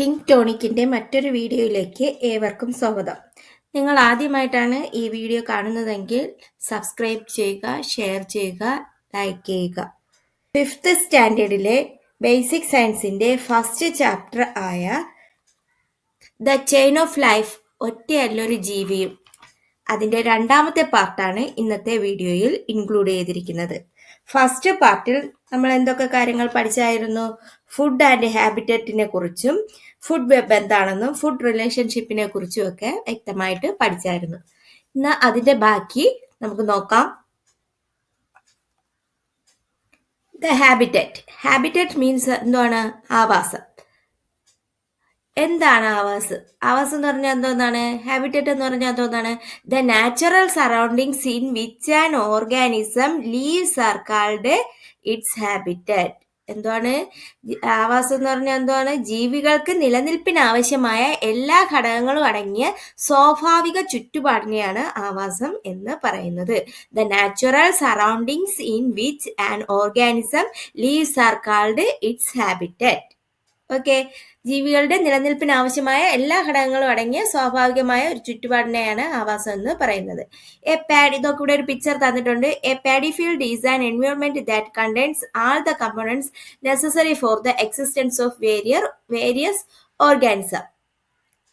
Think ടോണിക്കിൻ്റെ മറ്റൊരു വീഡിയോയിലേക്ക് ഏവർക്കും സ്വാഗതം. നിങ്ങൾ ആദ്യമായിട്ടാണ് ഈ വീഡിയോ കാണുന്നതെങ്കിൽ സബ്സ്ക്രൈബ് ചെയ്യുക, ഷെയർ ചെയ്യുക, ലൈക്ക് ചെയ്യുക. 5th സ്റ്റാൻഡേർഡിലെ ബേസിക് സയൻസിൻ്റെ ഫസ്റ്റ് ചാപ്റ്റർ ആയ ദ ചെയിൻ ഓഫ് ലൈഫ്, ഒറ്റയല്ലൊരു ജീവിയും, അതിൻ്റെ രണ്ടാമത്തെ പാർട്ടാണ് ഇന്നത്തെ വീഡിയോയിൽ ഇൻക്ലൂഡ് ചെയ്തിരിക്കുന്നത്. ഫസ്റ്റ് പാർട്ടിൽ നമ്മൾ എന്തൊക്കെ കാര്യങ്ങൾ പഠിച്ചായിരുന്നു? ഫുഡ് ആൻഡ് ഹാബിറ്ററ്റിനെ കുറിച്ചും ഫുഡ് വെബ് എന്താണെന്നും ഫുഡ് റിലേഷൻഷിപ്പിനെ കുറിച്ചും ഒക്കെ വ്യക്തമായിട്ട് പഠിച്ചായിരുന്നു. ഇന്ന് അതിൻ്റെ ബാക്കി നമുക്ക് നോക്കാം. The habitat. ഹാബിറ്ററ്റ് മീൻസ് എന്താണ്? ആവാസം. എന്താണ് ആവാസ്? ആവാസ് എന്ന് പറഞ്ഞാൽ എന്തോന്നാണ്? ഹാബിറ്ററ്റ് എന്ന് പറഞ്ഞാൽ എന്തോന്നാണ്? The natural surroundings in which an organism lives are called its habitat. എന്താണ് ആവാസം എന്ന് പറഞ്ഞാൽ? എന്താണ്? ജീവികൾക്ക് നിലനിൽപ്പിന് ആവശ്യമായ എല്ലാ ഘടകങ്ങളും അടങ്ങിയ സ്വാഭാവിക ചുറ്റുപാടിനെയാണ് ആവാസം എന്ന് പറയുന്നത്. The natural surroundings in which an organism lives are called its habitat. Okay, ജീവികളുടെ നിലനിൽപ്പിന് ആവശ്യമായ എല്ലാ ഘടകങ്ങളും അടങ്ങിയ സ്വാഭാവികമായ ഒരു ചുറ്റുപാടിനെയാണ് ആവാസം എന്ന് പറയുന്നത്. ഇതൊക്കെ ഇവിടെ ഒരു പിക്ചർ തന്നിട്ടുണ്ട്. A paddy field is an environment that contains all the components necessary for the existence of various organism.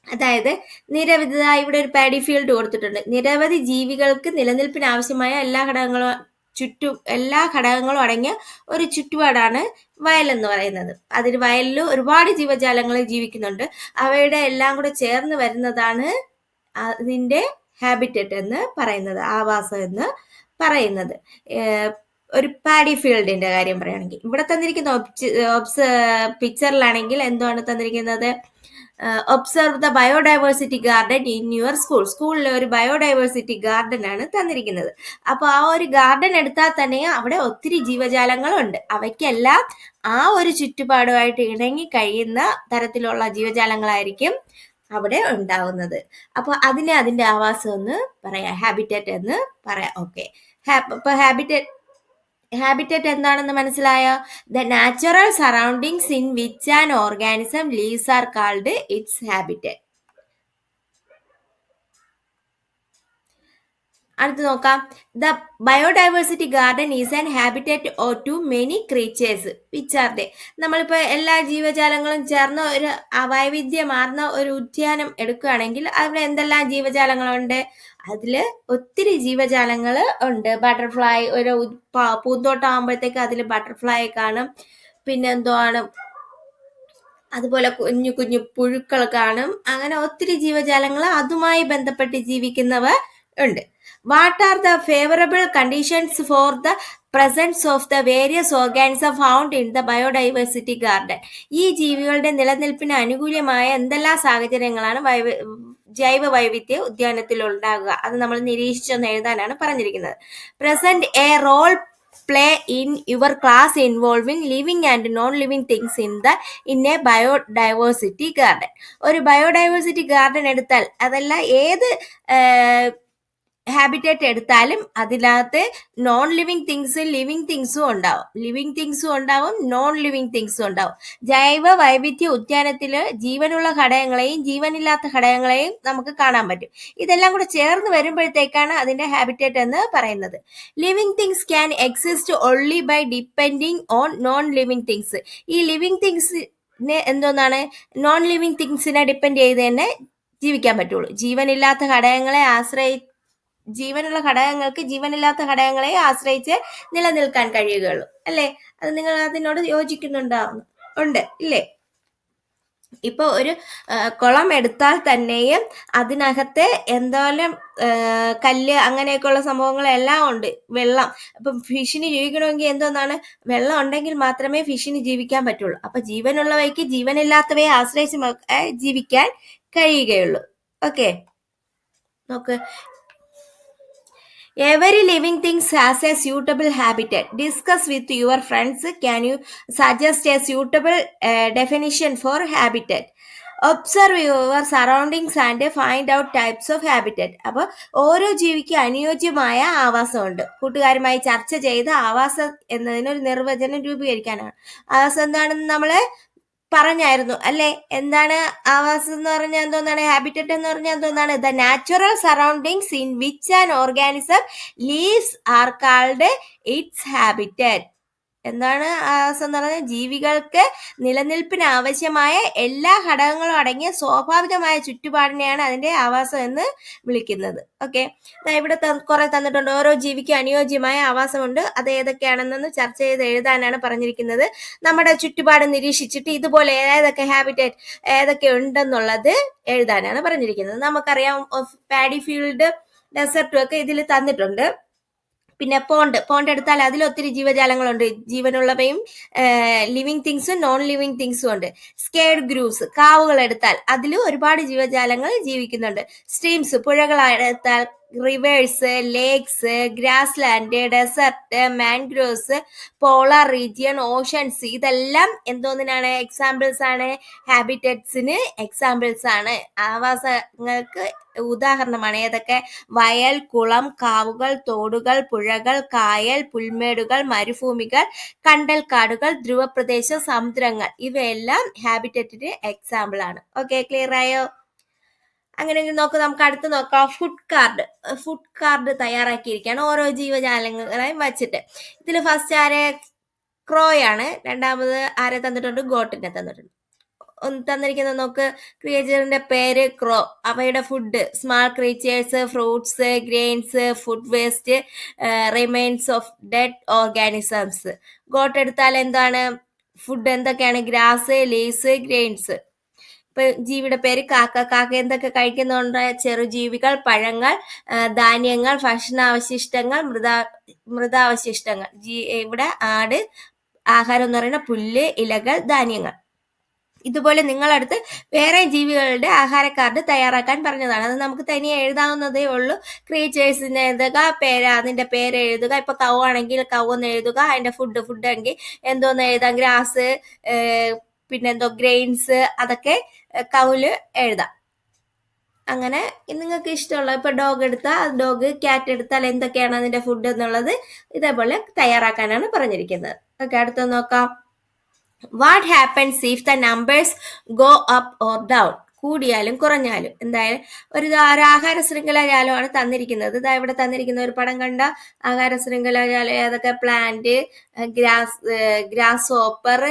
അതായത് ഇവിടെ ഒരു പാഡി ഫീൽഡ് കൊടുത്തിട്ടുണ്ട്. നിരവധി ജീവികൾക്ക് നിലനിൽപ്പിന് ആവശ്യമായ എല്ലാ ഘടകങ്ങളും അടങ്ങിയ ഒരു ചുറ്റുപാടാണ് വയൽ എന്ന് പറയുന്നത്. വയലിൽ ഒരുപാട് ജീവജാലങ്ങൾ ജീവിക്കുന്നുണ്ട്. അവയുടെ എല്ലാം കൂടെ ചേർന്ന് വരുന്നതാണ് അതിൻ്റെ ഹാബിറ്ററ്റ് എന്ന് പറയുന്നത്, ആവാസം എന്ന് പറയുന്നത്. ഒരു പാഡി ഫീൽഡിന്റെ കാര്യം പറയുകയാണെങ്കിൽ ഇവിടെ തന്നിരിക്കുന്ന പിക്ചറിലാണെങ്കിൽ എന്താണ് തന്നിരിക്കുന്നത്? Observe the biodiversity garden in your school. സ്കൂളിലെ ഒരു ബയോഡൈവേഴ്സിറ്റി ഗാർഡൻ ആണ് തന്നിരിക്കുന്നത്. അപ്പോൾ ആ ഒരു ഗാർഡൻ എടുത്താൽ തന്നെ അവിടെ ഒത്തിരി ജീവജാലങ്ങളുണ്ട്. അവയ്ക്കെല്ലാം ആ ഒരു ചുറ്റുപാടുമായിട്ട് ഇണങ്ങി കഴിയുന്ന തരത്തിലുള്ള ജീവജാലങ്ങളായിരിക്കും അവിടെ ഉണ്ടാവുന്നത്. അപ്പോൾ അതിന്റെ ആവാസം എന്ന് പറയാം, ഹാബിറ്ററ്റ് എന്ന് പറയാം. ഓക്കെ, അപ്പൊ ഹാബിറ്ററ്റ് എന്താണെന്ന് മനസ്സിലായോ? The natural surroundings in which an organism lives are called its habitat. അടുത്ത് നോക്കാം. The biodiversity garden is an habitat to many creatures which are they. നമ്മളിപ്പോൾ എല്ലാ ജീവജാലങ്ങളും ചേർന്ന് ഒരു വൈവിധ്യമാർന്ന ഒരു ഉദ്യാനം എടുക്കുകയാണെങ്കിൽ അവിടെ എന്തെല്ലാം ജീവജാലങ്ങളുണ്ട്? അതിൽ ഒത്തിരി ജീവജാലങ്ങൾ ഉണ്ട്. ബട്ടർഫ്ലൈ, ഒരു പൂന്തോട്ടം ആകുമ്പോഴത്തേക്ക് അതിൽ ബട്ടർഫ്ലൈ കാണും. പിന്നെ എന്താണ്, അതുപോലെ കുഞ്ഞു കുഞ്ഞു പുഴുക്കൾ കാണും. അങ്ങനെ ഒത്തിരി ജീവജാലങ്ങൾ അതുമായി ബന്ധപ്പെട്ട് ജീവിക്കുന്നവ ഉണ്ട്. What are the favourable conditions for the presence of the various organism found in the biodiversity garden. ഈ ജീവികളുടെ നിലനിൽപ്പിന് അനുകൂലമായ എന്തെല്ലാം സാഹചര്യങ്ങളാണ് ജൈവ വൈവിധ്യ ഉദ്യാനത്തിൽ ഉണ്ടാകുക? അത് നമ്മൾ നിരീക്ഷിച്ചൊന്ന് എഴുതാനാണ് പറഞ്ഞിരിക്കുന്നത്. Present a role play in your class involving living and non-living things in a biodiversity garden. ഒരു ബയോഡൈവേഴ്സിറ്റി ഗാർഡൻ എടുത്താൽ അതല്ല ഏത് ഹാബിറ്ററ്റ് എടുത്താലും അതിനകത്ത് നോൺ ലിവിങ് തിങ്സും ലിവിങ് തിങ്സും ഉണ്ടാവും. ലിവിങ് തിങ്സും ഉണ്ടാവും, നോൺ ലിവിങ് തിങ്സും ഉണ്ടാവും. ജൈവ വൈവിധ്യ ഉദ്യാനത്തിൽ ജീവനുള്ള ഘടകങ്ങളെയും ജീവനില്ലാത്ത ഘടകങ്ങളെയും നമുക്ക് കാണാൻ പറ്റും. ഇതെല്ലാം കൂടെ ചേർന്ന് വരുമ്പോഴത്തേക്കാണ് അതിന്റെ ഹാബിറ്ററ്റ് എന്ന് പറയുന്നത്. Living things can exist only by depending on non living things. ഈ ലിവിങ് തിങ്സിനെ എന്തോന്നാണ്? നോൺ ലിവിങ് തിങ്സിനെ ഡിപ്പെൻഡ് ചെയ്ത് തന്നെ ജീവിക്കാൻ പറ്റുള്ളൂ. ജീവനുള്ള ഘടകങ്ങൾക്ക് ജീവനില്ലാത്ത ഘടകങ്ങളെ ആശ്രയിച്ച് നിലനിൽക്കാൻ കഴിയുകയുള്ളൂ, അല്ലേ? അത് നിങ്ങൾ അതിനോട് യോജിക്കുന്നുണ്ട് ഇല്ലേ? ഇപ്പൊ ഒരു കുളം എടുത്താൽ തന്നെയും അതിനകത്ത് എന്തോരം കല്ല് അങ്ങനെയൊക്കെയുള്ള സംഭവങ്ങളെല്ലാം ഉണ്ട്. വെള്ളം, അപ്പം ഫിഷിന് ജീവിക്കണമെങ്കിൽ എന്തോന്നാണ്? വെള്ളം ഉണ്ടെങ്കിൽ മാത്രമേ ഫിഷിന് ജീവിക്കാൻ പറ്റുള്ളൂ. അപ്പൊ ജീവനുള്ളവയ്ക്ക് ജീവനില്ലാത്തവയെ ആശ്രയിച്ച് ജീവിക്കാൻ കഴിയുകയുള്ളൂ. ഓക്കെ, നോക്ക്. Every living thing has a suitable habitat. Discuss with your friends. Can you suggest a suitable definition for habitat? Observe your surroundings and find out types of habitat. അപ്പോൾ ഓരോ ജീവിക്ക് അനുയോജ്യമായ ആവാസമുണ്ട്. കൂട്ടുകാരുമായി ചർച്ച ചെയ്ത് ആവാസം എന്നതിനൊരു നിർവചനം രൂപീകരിക്കാനാണ്. ആവാസം എന്താണെന്ന് നമ്മൾ പറഞ്ഞായിരുന്നു അല്ലെ? എന്താണ് ആവാസം എന്ന് പറഞ്ഞാൽ എന്തോന്നാണ്? ഹാബിറ്ററ്റ് എന്ന് പറഞ്ഞാൽ എന്തോന്നാണ്? The natural surroundings in which an organism lives are called its habitat. എന്താണ് ആവാസം എന്ന് പറഞ്ഞാൽ? ജീവികൾക്ക് നിലനിൽപ്പിന് ആവശ്യമായ എല്ലാ ഘടകങ്ങളും അടങ്ങിയ സ്വാഭാവികമായ ചുറ്റുപാടിനെയാണ് അതിന്റെ ആവാസം എന്ന് വിളിക്കുന്നത്. ഓക്കെ, ഇവിടെ കുറെ തന്നിട്ടുണ്ട്. ഓരോ ജീവിക്കും അനുയോജ്യമായ ആവാസമുണ്ട്. അത് ഏതൊക്കെയാണെന്ന് ചർച്ച ചെയ്ത് എഴുതാനാണ് പറഞ്ഞിരിക്കുന്നത്. നമ്മുടെ ചുറ്റുപാട് നിരീക്ഷിച്ചിട്ട് ഇതുപോലെ ഏതൊക്കെ ഹാബിറ്ററ്റ് ഏതൊക്കെ ഉണ്ടെന്നുള്ളത് എഴുതാനാണ് പറഞ്ഞിരിക്കുന്നത്. നമുക്കറിയാം പാഡി ഫീൽഡ്, ഡെസർട്ടും ഒക്കെ ഇതിൽ തന്നിട്ടുണ്ട്. പിന്നെ പോണ്ട് എടുത്താൽ അതിൽ ഒത്തിരി ജീവജാലങ്ങളുണ്ട്. ജീവനുള്ളവയും ലിവിങ് തിങ്സും നോൺ ലിവിങ് തിങ്സും ഉണ്ട്. സ്കേഡ് ഗ്രൂവ്സ്, കാവുകൾ എടുത്താൽ അതിലും ഒരുപാട് ജീവജാലങ്ങൾ ജീവിക്കുന്നുണ്ട്. സ്ട്രീംസ്, പുഴകൾ എടുത്താൽ reverse, lakes, grass land, desert, mangroves, polar region, oceans, ഇതെല്ലാം എന്തോന്നിനാണ്? എക്സാമ്പിൾസ് ആണ്. ഹാബിറ്ററ്റ്സിന് എക്സാമ്പിൾസ് ആണ്, ആവാസങ്ങൾക്ക് ഉദാഹരണമാണ്. ഏതൊക്കെ? വയൽ, കുളം, കാവുകൾ, തോടുകൾ, പുഴകൾ, കായൽ, പുൽമേടുകൾ, മരുഭൂമികൾ, കണ്ടൽക്കാടുകൾ, ധ്രുവപ്രദേശം, സമുദ്രങ്ങൾ, ഇവയെല്ലാം ഹാബിറ്ററ്റിന് എക്സാമ്പിൾ ആണ്. ഓക്കെ, ക്ലിയർ ആയോ? അങ്ങനെയെങ്കിൽ നമുക്ക് അടുത്ത് നോക്കാം. ഫുഡ് കാർഡ് തയ്യാറാക്കിയിരിക്കുകയാണ് ഓരോ ജീവജാലങ്ങളെയും വച്ചിട്ട്. ഇതിൽ ഫസ്റ്റ് ആരെ? ക്രോയാണ്. രണ്ടാമത് ആരെ തന്നിട്ടുണ്ട്? ഗോട്ടിനെ തന്നിട്ടുണ്ട്. തന്നിരിക്കുന്നത് നോക്ക്. ക്രിയേച്ചറിന്റെ പേര് ക്രോ. അവയുടെ food small creatures, fruits, grains, food waste, remains of dead organisms. Got എടുത്താൽ എന്താണ്? ഫുഡ് എന്തൊക്കെയാണ്? Grass, leaves, grains. ഇപ്പൊ ജീവിയുടെ പേര് കാക്ക. കാക്ക എന്തൊക്കെ കഴിക്കുന്നുണ്ട്? ചെറുജീവികൾ, പഴങ്ങൾ, ധാന്യങ്ങൾ, ഭക്ഷണാവശിഷ്ടങ്ങൾ, മൃതാവശിഷ്ടങ്ങൾ. ഇവിടെ ആട്, ആഹാരം എന്ന് പറയുന്ന പുല്ല്, ഇലകൾ, ധാന്യങ്ങൾ. ഇതുപോലെ നിങ്ങളടുത്ത് വേറെ ജീവികളുടെ ആഹാര കാർഡ് തയ്യാറാക്കാൻ പറഞ്ഞതാണ്. അത് നമുക്ക് തനിയെ എഴുതാവുന്നതേ ഉള്ളൂ. ക്രീച്ചേഴ്സിന് എഴുതുക, അതിന്റെ പേര് എഴുതുക. ഇപ്പൊ കൗ ആണെങ്കിൽ കൗ എന്ന് എഴുതുക. അതിന്റെ ഫുഡ് എങ്കിൽ എന്തോന്ന് എഴുതാം? ഗ്രാസ്, പിന്നെന്തോ ഗ്രെയിൻസ്, അതൊക്കെ കൗല് എഴുതാം. അങ്ങനെ നിങ്ങൾക്ക് ഇഷ്ടമുള്ള, ഇപ്പൊ ഡോഗ് എടുത്താൽ ഡോഗ്, ക്യാറ്റ് എടുത്താൽ എന്തൊക്കെയാണ് അതിന്റെ ഫുഡ് എന്നുള്ളത് ഇതേപോലെ തയ്യാറാക്കാനാണ് പറഞ്ഞിരിക്കുന്നത്. ഓക്കെ, അടുത്ത നോക്കാം. What happens if the numbers go up or down? കൂടിയാലും കുറഞ്ഞാലും. എന്തായാലും ഒരു ആഹാര ശൃംഖലാജാലമാണ് തന്നിരിക്കുന്നത്. ഇതാ ഇവിടെ തന്നിരിക്കുന്ന ഒരു പടം കണ്ട ആഹാര ശൃംഖലാജാലം ഏതൊക്കെ? പ്ലാന്റ്, ഗ്രാസ് ഹോപ്പർ,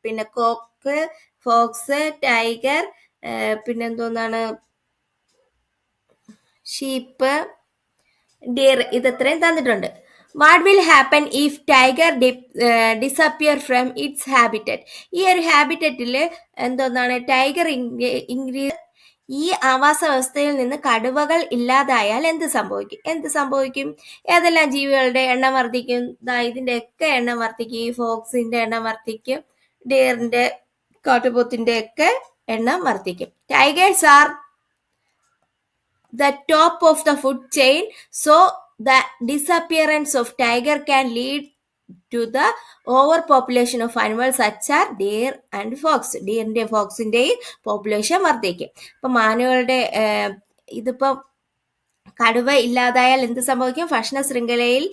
പിന്നെ കോക്ക്, ഫോക്സ്, ടൈഗർ, പിന്നെന്തോന്നാണ്? Sheep, deer. ഇതത്രയും തന്നിട്ടുണ്ട്. What will happen if tiger disappear from its habitat? ഈ ഒരു ഹാബിറ്ററ്റിൽ എന്തോന്നാണ്? ടൈഗർ ഈ ആവാസ വ്യവസ്ഥയിൽ നിന്ന് കടുവകൾ ഇല്ലാതായാൽ എന്ത് സംഭവിക്കും? ഏതെല്ലാം ജീവികളുടെ എണ്ണം വർദ്ധിക്കും? ഇതിന്റെയൊക്കെ എണ്ണം വർദ്ധിക്കും. ഈ ഫോക്സിന്റെ എണ്ണം വർദ്ധിക്കും, ഡിയറിന്റെ, കാട്ടുപോത്തിന്റെ ഒക്കെ എണ്ണം വർദ്ധിക്കും. Tigers are the top of the food chain, so the disappearance of tiger can lead to the overpopulation of animals such as deer and fox. ഡിയറിന്റെ ഫോക്സിന്റെയും പോപ്പുലേഷൻ വർദ്ധിക്കും. ഇപ്പൊ മാനുകളുടെ ഇതിപ്പോ കടുവ ഇല്ലാതായാൽ എന്ത് സംഭവിക്കും? ഭക്ഷണ ശൃംഖലയിൽ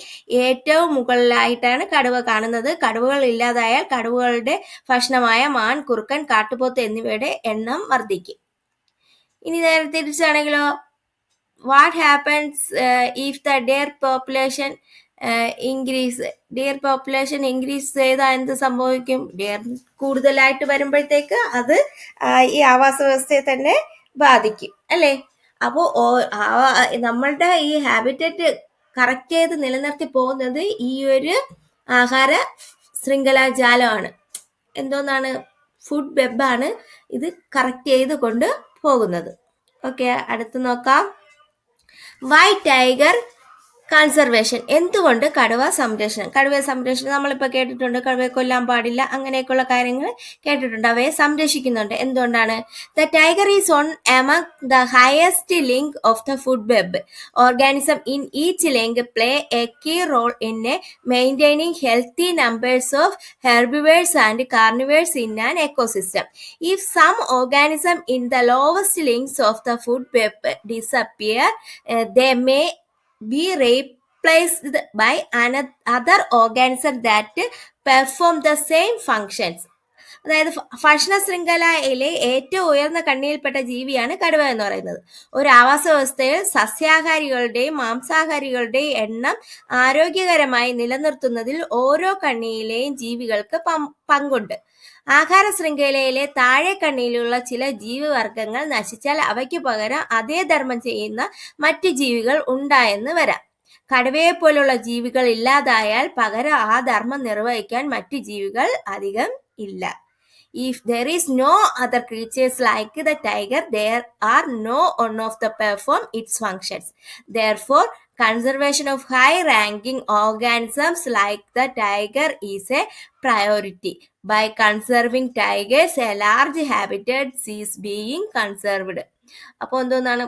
ഏറ്റവും മുകളിലായിട്ടാണ് കടുവ കാണുന്നത്. കടുവകൾ ഇല്ലാതായാൽ കടുവകളുടെ ഭക്ഷണമായ മാൻ, കുറുക്കൻ, കാട്ടുപോത്ത് എന്നിവയുടെ എണ്ണം വർദ്ധിക്കും. ഇനി നേരെ തിരിച്ചാണെങ്കിലോ? What happens if the deer population increase? Deer population increase ചെയ്താൽ എന്ത് സംഭവിക്കും? ഡിയർ കൂടുതലായിട്ട് വരുമ്പോഴത്തേക്ക് അത് ഈ ആവാസ വ്യവസ്ഥയെ തന്നെ ബാധിക്കും, അല്ലേ? അപ്പോൾ നമ്മളുടെ ഈ ഹാബിറ്ററ്റ് കറക്റ്റ് ചെയ്ത് നിലനിർത്തി പോകുന്നത് ഈ ഒരു ആഹാര ശൃംഖലാജാലമാണ്. എന്തോന്നാണ്? ഫുഡ് വെബാണ് ഇത് കറക്റ്റ് ചെയ്ത് കൊണ്ട് പോകുന്നത്. ഓക്കെ, അടുത്ത് നോക്കാം. Why tiger conservation? എന്തുകൊണ്ട് കടുവ സംരക്ഷണം? കടുവയെ സംരക്ഷണം നമ്മളിപ്പോൾ കേട്ടിട്ടുണ്ട്. കടുവയെ കൊല്ലാൻ പാടില്ല, അങ്ങനെയൊക്കെയുള്ള കാര്യങ്ങൾ കേട്ടിട്ടുണ്ട്. അവയെ സംരക്ഷിക്കുന്നുണ്ട്. എന്തുകൊണ്ടാണ്? The tiger is one among the highest link of the food web. Organism in each link play a key role in maintaining healthy numbers of herbivores and carnivores in an ecosystem. If some organism in the lowest links of the food web disappear, they may be replaced by other organisms that perform the same functions. അതായത് ഭക്ഷണ ശൃംഖലയിലെ ഏറ്റവും ഉയർന്ന കണ്ണിയിൽപ്പെട്ട ജീവിയാണ് കടുവ എന്ന് പറയുന്നത്. ഒരു ആവാസ വ്യവസ്ഥയിൽ സസ്യാഹാരികളുടെയും മാംസാഹാരികളുടെയും എണ്ണം ആരോഗ്യകരമായി നിലനിർത്തുന്നതിൽ ഓരോ കണ്ണിയിലെയും ജീവികൾക്ക് പങ്കുണ്ട്. ആഹാര ശൃംഖലയിലെ താഴെ കണ്ണിയിലുള്ള ചില ജീവിവർഗങ്ങൾ നശിച്ചാൽ അവയ്ക്ക് പകരം അതേ ധർമ്മം ചെയ്യുന്ന മറ്റ് ജീവികൾ ഉണ്ടായെന്ന് വരാം. കടുവയെപ്പോലുള്ള ജീവികൾ ഇല്ലാതായാൽ പകരം ആ ധർമ്മം നിർവഹിക്കാൻ മറ്റ് ജീവികൾ അധികം ഇല്ല. If there is no other creatures like the tiger, there are no one of the perform its functions. Therefore, conservation of high-ranking organisms like the tiger is a priority. By conserving tigers, a large habitat is being conserved. അപ്പോൾ എന്തോന്നാണ്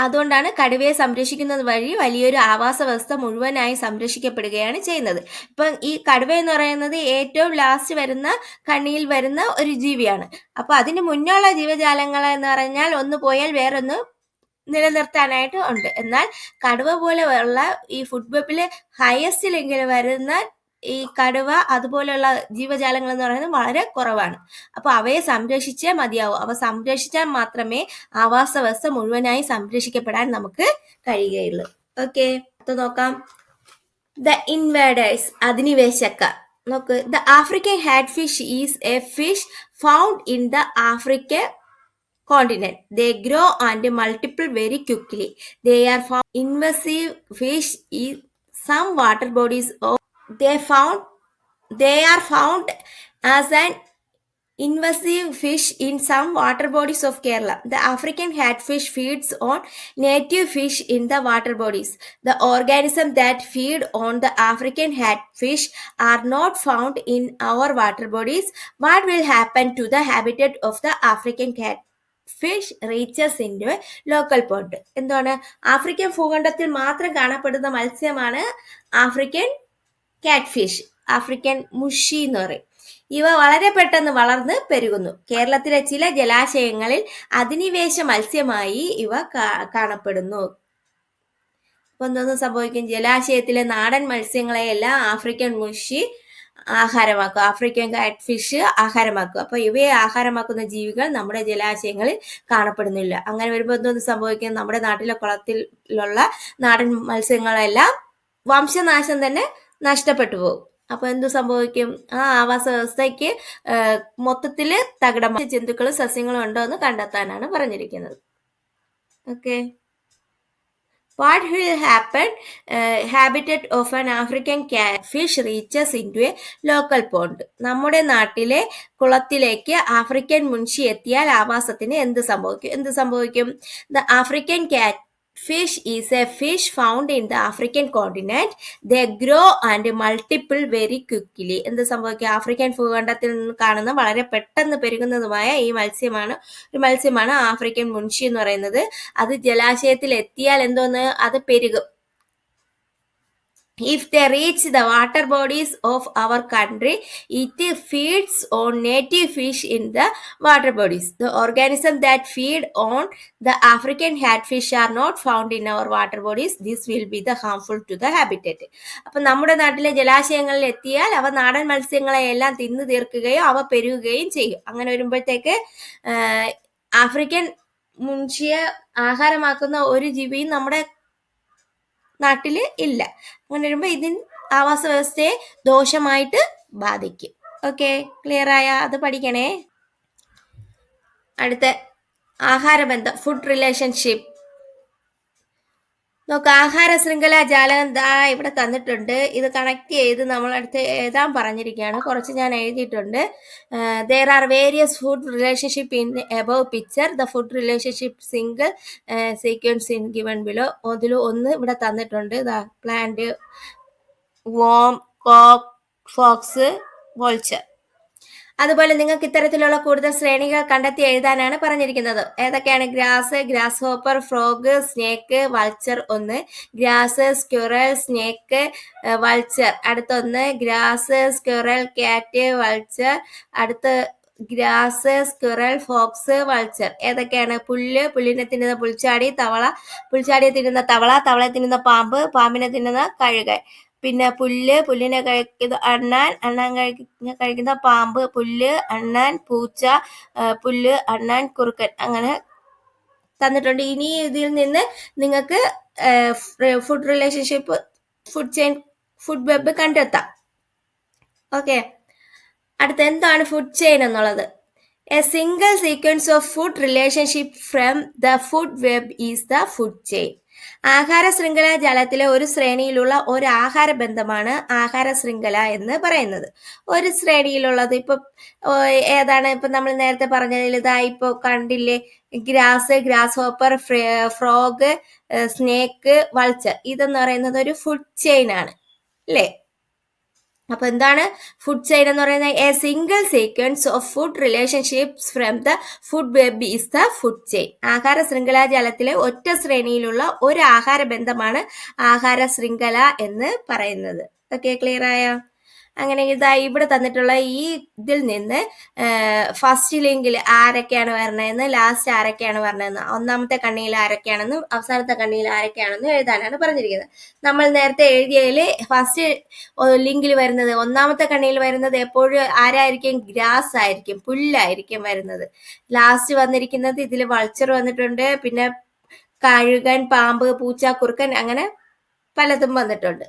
അതുകൊണ്ടാണ് കടുവയെ സംരക്ഷിക്കുന്നത് വഴി വലിയൊരു ആവാസ വ്യവസ്ഥ മുഴുവനായി സംരക്ഷിക്കപ്പെടുകയാണ് ചെയ്യുന്നത്. ഇപ്പം ഈ കടുവ എന്ന് പറയുന്നത് ഏറ്റവും ലാസ്റ്റ് വരുന്ന കണ്ണിയിൽ വരുന്ന ഒരു ജീവിയാണ്. അപ്പൊ അതിന് മുന്നുള്ള ജീവജാലങ്ങൾ എന്ന് പറഞ്ഞാൽ ഒന്ന് പോയാൽ വേറൊന്ന് നിലനിർത്താനായിട്ട് ഉണ്ട്. എന്നാൽ കടുവ പോലെ ഉള്ള ഈ ഫുഡ് വെബില് ഹയസ്റ്റ് ലിങ്കിൽ വരുന്ന ഈ കടുവ അതുപോലെയുള്ള ജീവജാലങ്ങൾ എന്ന് പറയുന്നത് വളരെ കുറവാണ്. അപ്പൊ അവയെ സംരക്ഷിച്ചേ മതിയാവും. അവ സംരക്ഷിച്ചാൽ മാത്രമേ ആവാസ വ്യവസ്ഥ മുഴുവനായി സംരക്ഷിക്കപ്പെടാൻ നമുക്ക് കഴിയുകയുള്ളൂ. ഓക്കെ, നോക്കാം. ദ ഇൻവേഡേഴ്സ്, അധിനിവേശക്കാർ. നോക്ക്, the African hat fish is a fish found in the African continent. They grow and multiply very quickly. They are found invasive fish in some water bodies of they are found as an invasive fish in some water bodies of Kerala. The African hatfish feeds on native fish in the water bodies. The organisms that feed on the African hatfish are not found in our water bodies. What will happen to the habitat of the African catfish reaches into A local pond? എന്താണ്? African ഭൂഖണ്ഡത്തിൽ മാത്രം കാണപ്പെടുന്ന മത്സ്യമാണ് African catfish, African മുഷി എന്ന് പറയും. ഇവ വളരെ പെട്ടെന്ന് വളർന്ന് പെരുകുന്നു. കേരളത്തിലെ ചില ജലാശയങ്ങളിൽ അധിനിവേശ മത്സ്യമായി ഇവ കാണപ്പെടുന്നു. അപ്പൊ എന്തോന്ന് സംഭവിക്കും? ജലാശയത്തിലെ നാടൻ മത്സ്യങ്ങളെയെല്ലാം ആഫ്രിക്കൻ മുഷി ആഹാരമാക്കും, ആഫ്രിക്കൻ കാറ്റ്ഫിഷ് ആഹാരമാക്കും. അപ്പൊ ഇവയെ ആഹാരമാക്കുന്ന ജീവികൾ നമ്മുടെ ജലാശയങ്ങളിൽ കാണപ്പെടുന്നില്ല. അങ്ങനെ വരുമ്പോൾ എന്തോന്ന് സംഭവിക്കും? നമ്മുടെ നാട്ടിലെ കുളത്തിലുള്ള നാടൻ മത്സ്യങ്ങളെല്ലാം വംശനാശം തന്നെ നഷ്ടപ്പെട്ടു പോകും. അപ്പൊ എന്തു സംഭവിക്കും? ആ ആവാസ വ്യവസ്ഥയ്ക്ക് മൊത്തത്തില് തകിടം. ജന്തുക്കളും സസ്യങ്ങളും ഉണ്ടോ എന്ന് കണ്ടെത്താനാണ് പറഞ്ഞിരിക്കുന്നത്. Okay, what will happen? Habitat of an African catfish reaches into a local pond. നമ്മുടെ നാട്ടിലെ കുളത്തിലേക്ക് ആഫ്രിക്കൻ മുൻഷി എത്തിയാൽ ആവാസത്തിന് എന്ത് സംഭവിക്കും? The African catfish is a fish found in the African continent. They grow and multiply very quickly. എന്ത് സംഭവിക്കും? African ഭൂഖണ്ഡത്തിൽ നിന്ന് കാണുന്ന വളരെ പെട്ടെന്ന് പെരുകുന്നതുമായ ഈ മത്സ്യമാണ് ആഫ്രിക്കൻ മുൻഷി എന്ന് പറയുന്നത്. അത് ജലാശയത്തിൽ എത്തിയാൽ എന്തോന്ന്? അത് പെരുകും. If they reach the water bodies of our country, it feeds on native fish in the water bodies. The organisms that feed on the African hatfish are not found in our water bodies. This will be the harmful to the habitat. അപ്പൊ നമ്മുടെ നാട്ടിലെ ജലാശയങ്ങളിൽ എത്തിയാൽ അവ നാടൻ മത്സ്യങ്ങളെ എല്ലാം തിന്നു തീർക്കുകയും അവ പെരുകുകയും ചെയ്യും. അങ്ങനെ വരുമ്പോഴത്തേക്ക് ആഫ്രിക്കൻ മുൻഷിയെ ആഹാരമാക്കുന്ന ഒരു ജീവിയും നമ്മുടെ നാട്ടില് ഇല്ല. അങ്ങനെ വരുമ്പോ ഇതിന് ആവാസ വ്യവസ്ഥയെ ദോഷമായിട്ട് ബാധിക്കും. ഓക്കെ, ക്ലിയർ ആയ? അത് പഠിക്കണേ. അടുത്ത ആഹാരബന്ധം, ഫുഡ് റിലേഷൻഷിപ്പ്. നോക്ക്, ആഹാര ശൃംഖല ജാലകം ഇവിടെ തന്നിട്ടുണ്ട്. ഇത് കണക്ട് ചെയ്ത് നമ്മളടുത്ത് എഴുതാൻ പറഞ്ഞിരിക്കുകയാണ്. കുറച്ച് ഞാൻ എഴുതിയിട്ടുണ്ട്. there are various food relationship in above picture. The food relationship single sequence in given below. അതിൽ ഒന്ന് ഇവിടെ തന്നിട്ടുണ്ട്. Plant, worm, cock, fox, vulture. അതുപോലെ നിങ്ങൾക്ക് ഇത്തരത്തിലുള്ള കൂടുതൽ ശ്രേണികൾ കണ്ടെത്തി എഴുതാനാണ് പറഞ്ഞിരിക്കുന്നത്. ഏതൊക്കെയാണ്? Grass, grasshopper, frog, snake, vulture. ഒന്ന് ഗ്രാസ്, സ്ക്വിറൽ, സ്നേക്ക്, വൾച്ചർ. അടുത്തൊന്ന് ഗ്രാസ്, സ്ക്വിറൽ, കാറ്റ്, വൾച്ചർ. അടുത്ത് ഗ്രാസ്, സ്ക്വിറൽ, ഫോക്സ്, വൾച്ചർ. ഏതൊക്കെയാണ്? പുല്ല്, പുല്ലിനെ തിന്നുന്ന പുൽച്ചാടി, തവള, പുൽച്ചാടിയെ തിന്നുന്ന തവള, തവളയെ തിന്നുന്ന പാമ്പ്, പാമ്പിനെ തിന്നുന്ന കഴുകൻ. പിന്നെ പുല്ല്, പുല്ലിനെ കഴിക്കുന്ന അണ്ണാൻ, അണ്ണാൻ കഴിക്കുന്ന പാമ്പ്, പുല്ല്, അണ്ണാൻ, പൂച്ച, പുല്ല്, അണ്ണാൻ, കുറുക്കൻ, അങ്ങനെ തന്നിട്ടുണ്ട്. ഇനി ഇതിൽ നിന്ന് നിങ്ങൾക്ക് ഫുഡ് റിലേഷൻഷിപ്പ്, ഫുഡ് വെബ് കണ്ടെത്താം. ഓക്കെ, അടുത്ത എന്താണ് ഫുഡ് ചെയിൻ എന്നുള്ളത്? A single sequence of food relationship from the food web is the food chain. ആഹാര ശൃംഖല ജാലത്തിലെ ഒരു ശ്രേണിയിലുള്ള ഒരു ആഹാര ബന്ധമാണ് ആഹാര ശൃംഖല എന്ന് പറയുന്നത്. ഒരു ശ്രേണിയിലുള്ളത് ഇപ്പൊ ഏതാണ്? ഇപ്പൊ നമ്മൾ നേരത്തെ പറഞ്ഞതിൽ ഇതാ ഇപ്പൊ കണ്ടില്ലേ, grass hopper, frog, snake, vulture, ഇതെന്ന് പറയുന്നത് ഒരു ഫുഡ് ചെയിൻ ആണ് അല്ലേ? അപ്പൊ എന്താണ് ഫുഡ് ചെയിൻ എന്ന് പറയുന്നത്? A single sequence of food relationships from the food web is the food chain. ആഹാര ശൃംഖലാജാലത്തിലെ ഒറ്റ ശ്രേണിയിലുള്ള ഒരു ആഹാര ബന്ധമാണ് ആഹാര ശൃംഖല എന്ന് പറയുന്നത്. ഓക്കെ, ക്ലിയർ ആയോ? അങ്ങനെ ഇതാ ഇവിടെ തന്നിട്ടുള്ള ഈ ഇതിൽ നിന്ന് ഫസ്റ്റ് ലിങ്കിൽ ആരൊക്കെയാണ് വരണതെന്ന്, ലാസ്റ്റ് ആരൊക്കെയാണ് വരണതെന്ന്, ഒന്നാമത്തെ കണ്ണിയിൽ ആരൊക്കെയാണെന്നും അവസാനത്തെ കണ്ണിയിൽ ആരൊക്കെയാണെന്നും എഴുതാനാണ് പറഞ്ഞിരിക്കുന്നത്. നമ്മൾ നേരത്തെ എഴുതിയതിൽ ഫസ്റ്റ് ലിങ്കിൽ വരുന്നത്, ഒന്നാമത്തെ കണ്ണിയിൽ വരുന്നത് എപ്പോഴും ആരായിരിക്കും? ഗ്രാസ് ആയിരിക്കും, പുല്ലായിരിക്കും വരുന്നത്. ലാസ്റ്റ് വന്നിരിക്കുന്നത് ഇതിൽ വൾച്ചർ വന്നിട്ടുണ്ട്, പിന്നെ കഴുകൻ, പാമ്പ്, പൂച്ച, കുറുക്കൻ, അങ്ങനെ പലതും വന്നിട്ടുണ്ട്.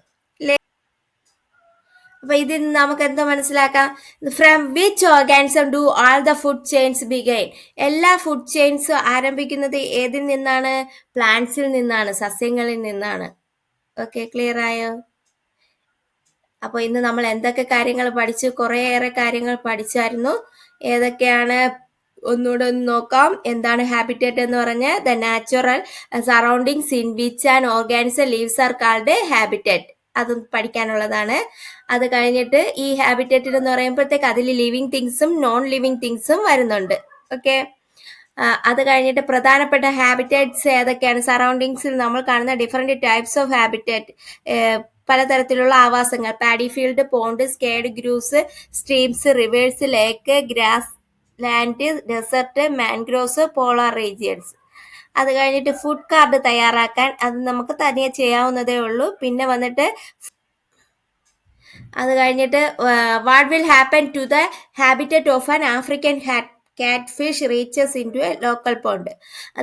അപ്പൊ ഇതിൽ നമുക്ക് എന്താ മനസ്സിലാക്കാം? From which organism do all the food chains begin? എല്ലാ ഫുഡ് ചെയിൻസ് ആരംഭിക്കുന്നത് ഏതിൽ നിന്നാണ്? പ്ലാന്റ്സിൽ നിന്നാണ്, സസ്യങ്ങളിൽ നിന്നാണ്. ഓക്കെ, ക്ലിയർ ആയോ? അപ്പോൾ ഇന്ന് നമ്മൾ എന്തൊക്കെ കാര്യങ്ങൾ പഠിച്ചു? കുറേയേറെ കാര്യങ്ങൾ പഠിച്ചായിരുന്നു. ഏതൊക്കെയാണ് ഒന്നുകൂടെ ഒന്ന് നോക്കാം. എന്താണ് ഹാബിറ്റേറ്റ് എന്ന് പറഞ്ഞാൽ? The natural surroundings in which an organism lives are called habitat. അത് പഠിക്കാനുള്ളതാണ്. അത് കഴിഞ്ഞിട്ട് ഈ ഹാബിറ്റേറ്റ് എന്ന് പറയുമ്പോഴത്തേക്ക് അതിൽ ലിവിങ് തിങ്സും നോൺ ലിവിങ് തിങ്സും വരുന്നുണ്ട്. ഓക്കെ, അത് കഴിഞ്ഞിട്ട് പ്രധാനപ്പെട്ട ഹാബിറ്റേറ്റ്സ് ഏതൊക്കെയാണ്? സറൗണ്ടിങ്സിൽ നമ്മൾ കാണുന്ന ഡിഫറെന്റ് ടൈപ്സ് ഓഫ് ഹാബിറ്റേറ്റ്, പലതരത്തിലുള്ള ആവാസങ്ങൾ, paddy field, pond, sacred groves, streams, rivers, lake, grassland, desert, mangroves, polar regions. അത് കഴിഞ്ഞിട്ട് ഫുഡ് കാർഡ് തയ്യാറാക്കാൻ അത് നമുക്ക് തനിയെ ചെയ്യാവുന്നതേ ഉള്ളൂ. പിന്നെ വന്നിട്ട് അത് കഴിഞ്ഞിട്ട് what will happen to the habitat of an African catfish reaches into a local pond.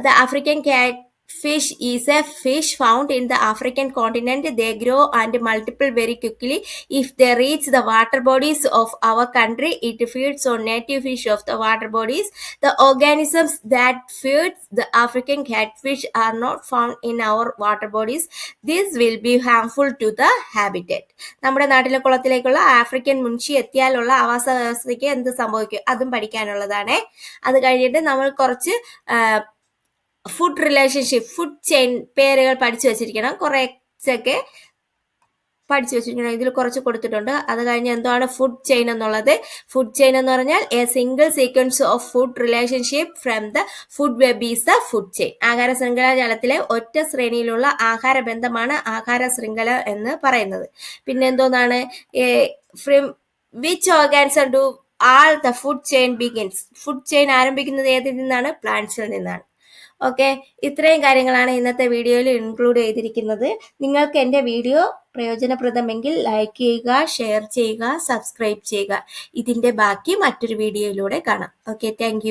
The African catfish is a fish found in the African continent. They grow and multiply very quickly. If they reach the water bodies of our country, it feeds on native fish of the water bodies. The organisms that feed the African catfish are not found in our water bodies. This will be harmful to the habitat. നമ്മുടെ നാട്ടിലെ കുളത്തിലേക്കുള്ള African Munshi എത്തിയാലുള്ള ആവാസ വ്യവസ്ഥയ്ക്ക് എന്ത് സംഭവിക്കും? അതും പഠിക്കാനുള്ളതാണ്. അത് കഴിഞ്ഞിട്ട് നമ്മൾ കുറച്ച് ഫുഡ് റിലേഷൻഷിപ്പ്, ഫുഡ് ചെയിൻ പേരുകൾ പഠിച്ചു വെച്ചിരിക്കണം. കുറച്ചൊക്കെ പഠിച്ചു വെച്ചിരിക്കണം. ഇതിൽ കുറച്ച് കൊടുത്തിട്ടുണ്ട്. അത് കഴിഞ്ഞ് എന്താണ് ഫുഡ് ചെയിൻ എന്നുള്ളത്? ഫുഡ് ചെയിൻ എന്ന് പറഞ്ഞാൽ A single sequence of food relationship from the food web is the food chain. ആഹാര ശൃംഖലാജാലത്തിലെ ഒറ്റ ശ്രേണിയിലുള്ള ആഹാര ബന്ധമാണ് ആഹാര ശൃംഖല എന്ന് പറയുന്നത്. പിന്നെ എന്തോന്നാണ്? From which organism do all the food chain begins? Food chain ആരംഭിക്കുന്നത് ഏതിൽ നിന്നാണ്? പ്ലാന്റ്സിൽ നിന്നാണ്. ഓക്കെ, ഇത്രയും കാര്യങ്ങളാണ് ഇന്നത്തെ വീഡിയോയിൽ ഇൻക്ലൂഡ് ചെയ്തിരിക്കുന്നത്. നിങ്ങൾക്ക് എൻ്റെ വീഡിയോ പ്രയോജനപ്രദമെങ്കിൽ ലൈക്ക് ചെയ്യുക, ഷെയർ ചെയ്യുക, സബ്സ്ക്രൈബ് ചെയ്യുക. ഇതിൻ്റെ ബാക്കി മറ്റൊരു വീഡിയോയിലൂടെ കാണാം. Okay, thank